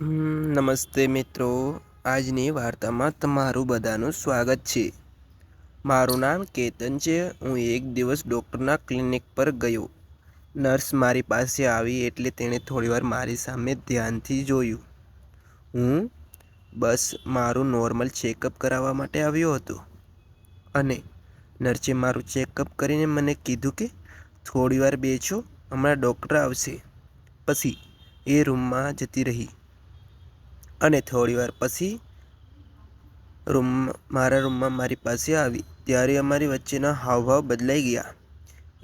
નમસ્તે મિત્રો, આજની વાર્તામાં તમારું બધાનું સ્વાગત છે। મારું નામ કેતન છે। હું એક દિવસ ડૉક્ટરના ક્લિનિક પર ગયો। નર્સ મારી પાસે આવી એટલે તેણે થોડીવાર મારી સામે ધ્યાનથી જોયું। હું બસ મારું નોર્મલ ચેકઅપ કરાવવા માટે આવ્યો હતો અને નર્સે મારું ચેકઅપ કરીને મને કીધું કે થોડીવાર બેસો, હમણાં ડૉક્ટર આવશે। પછી એ રૂમમાં જતી રહી અને થોડીવાર પછી મારા રૂમમાં મારી પાસે આવી ત્યારે અમારી વચ્ચેના હાવભાવ બદલાઈ ગયા।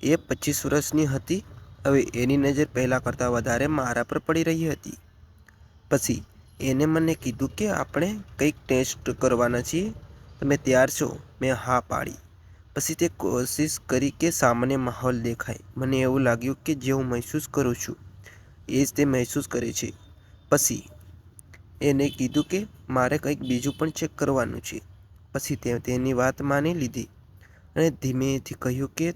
એ 25 વર્ષની હતી। હવે એની નજર પહેલાં કરતાં વધારે મારા પર પડી રહી હતી। પછી એને મને કીધું કે આપણે કંઈક ટેસ્ટ કરવાના છીએ, તમે તૈયાર છો? મેં હા પાડી। પછી તે કોશિશ કરી કે સામાન્ય માહોલ દેખાય। મને એવું લાગ્યું કે જે હું મહેસૂસ કરું છું એ જ તે મહેસૂસ કરે છે। પછી એને કીધું કે મારે કંઈક બીજું પણ ચેક કરવાનું છે। પછી તે તેની વાત માની લીધી અને ધીમેથી કહ્યું કે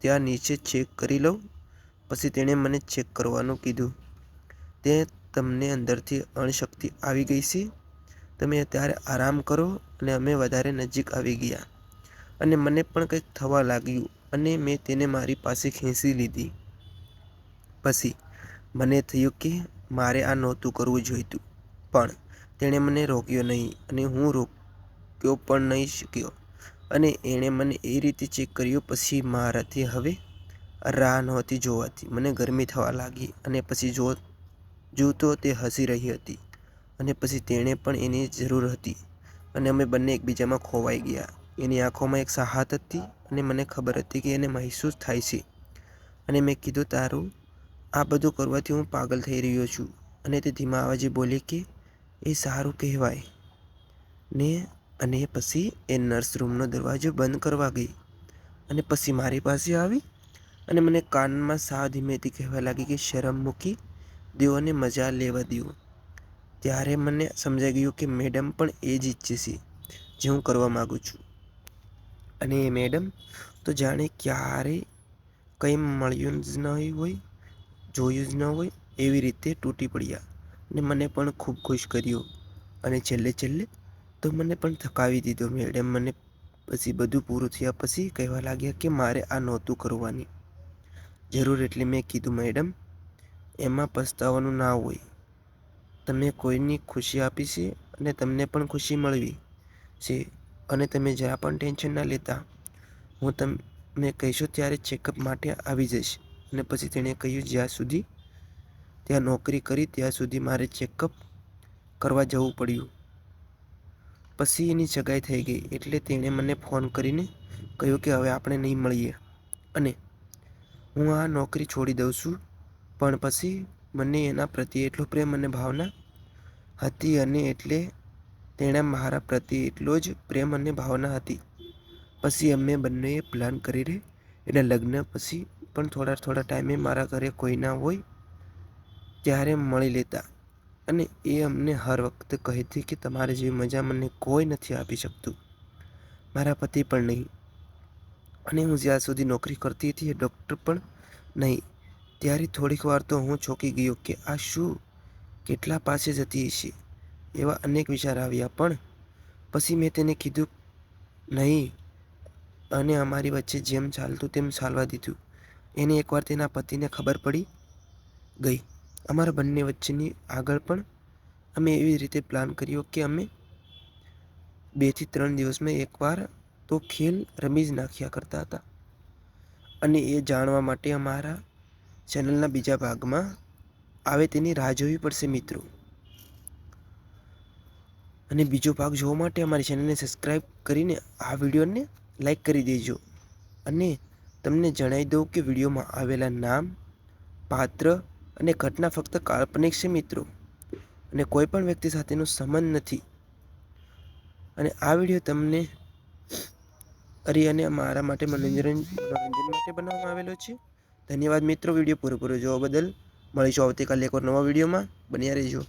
ત્યાં નીચે ચેક કરી લઉં। પછી તેણે મને ચેક કરવાનું કીધું। તે તમને અંદરથી અણશક્તિ આવી ગઈ છે, તમે અત્યારે આરામ કરો। અને અમે વધારે નજીક આવી ગયા અને મને પણ કંઈક થવા લાગ્યું અને મેં તેને મારી પાસે ખેંચી લીધી। પછી મને થયું કે મારે આ નહોતું કરવું જોઈતું, પણ તેણે મને રોક્યો નહીં અને હું રોક્યો પણ નહીં શક્યો અને એણે મને એ રીતે ચેક કર્યું। પછી મારાથી હવે રાહ નહોતી જોવાતી। મને ગરમી થવા લાગી અને પછી જોયું તો તે હસી રહી હતી અને પછી તેણે પણ એની જરૂર હતી અને અમે બંને એકબીજામાં ખોવાઈ ગયા। એની આંખોમાં એક ચાહત હતી અને મને ખબર હતી કે એને મહેસૂસ થાય છે। અને મેં કીધું, તારું આ બધું કરવાથી હું પાગલ થઈ રહ્યો છું। અને તે ધીમા અવાજે બોલી કે એ સારું કહેવાય ને। અને પછી એ નર્સ રૂમનો દરવાજો બંધ કરવા ગઈ અને પછી મારી પાસે આવી અને મને કાનમાં સાવ ધીમેથી કહેવા લાગી કે શરમ મૂકી દો અને મજા લેવા દો। ત્યારે મને સમજાઈ ગયું કે મેડમ પણ એ જ ઈચ્છે છે જે હું કરવા માગું છું। અને એ મેડમ તો જાણે ક્યારેય કંઈ મળ્યું જ નહીં હોય, જોયું જ ન હોય એવી રીતે તૂટી પડ્યા અને મને પણ ખૂબ ખુશ કર્યો અને છેલ્લે તો મને પણ થકાવી દીધો। મેડમ મને પછી બધું પૂરું થયા પછી કહેવા લાગ્યા કે મારે આ નહોતું કરવાની જરૂર। એટલે મેં કીધું, મેડમ એમાં પસ્તાવાનું ના હોય, તમે કોઈની ખુશી આપી છે અને તમને પણ ખુશી મળવી છે અને તમે જરા પણ ટેન્શન ના લેતા। હું તમે કહેશો ત્યારે ચેકઅપ માટે આવી જઈશ। અને પછી તેણે કહ્યું, જ્યાં સુધી ત્યાં નોકરી કરી ત્યાં સુધી મારે ચેકઅપ કરવા જવું પડ્યું। પછી એની સગાઈ થઈ ગઈ એટલે તેણે મને ફોન કરીને કહ્યું કે હવે આપણે નહીં મળીએ અને હું આ નોકરી છોડી દઉં છું। પણ પછી મને એના પ્રત્યે એટલો પ્રેમ અને ભાવના હતી અને એટલે તેણે મારા પ્રત્યે એટલો જ પ્રેમ અને ભાવના હતી। પછી અમે બંનેએ પ્લાન કરી એના લગ્ન પછી પણ થોડા ટાઈમે મારા ઘરે કોઈ ના હોય ત્યારે મળી લેતા અને એ અમને હર વખતે કહેતી કે તમારી જેવી મજા મને કોઈ નથી આપી શકતું, મારા પતિ પણ નહીં। અને હું જ્યાં સુધી નોકરી કરતી હતી એ ડૉક્ટર પણ નહીં। ત્યારે થોડીક વાર તો હું ચોંકી ગયો કે આ શું કેટલા પાસે જતી હશે, એવા અનેક વિચાર આવ્યા। પણ પછી મેં તેને કીધું નહીં અને અમારી વચ્ચે જેમ ચાલતું તેમ ચાલવા દીધું। એને એકવાર તેના પતિને ખબર પડી ગઈ અમારા બંને વચ્ચેની આગળ પણ અમે એવી રીતે પ્લાન કર્યો કે અમે 2 થી 3 દિવસમાં એકવાર તો ખેલ રમી જ નાખ્યા કરતા હતા। અને એ જાણવા માટે અમારા ચેનલના બીજા ભાગમાં આવે તેની રાહ જોવી પડશે મિત્રો। અને બીજો ભાગ જોવા માટે અમારી ચેનલને સબસ્ક્રાઈબ કરીને આ વિડીયોને લાઈક કરી દેજો। અને તમને જણાવી દઉં કે વિડીયોમાં આવેલા નામ, પાત્ર અને ઘટના ફક્ત કાલ્પનિક છે મિત્રો અને કોઈ પણ વ્યક્તિ સાથેનો સંબંધ નથી। અને આ વિડીયો તમને અને મારા માટે મનોરંજન માટે બનાવવામાં આવેલો છે। ધન્યવાદ મિત્રો, વિડીયો પૂરો જોવા બદલ। મળીશું આવતીકાલે એક નવા વિડીયોમાં, બન્યા રહેજો।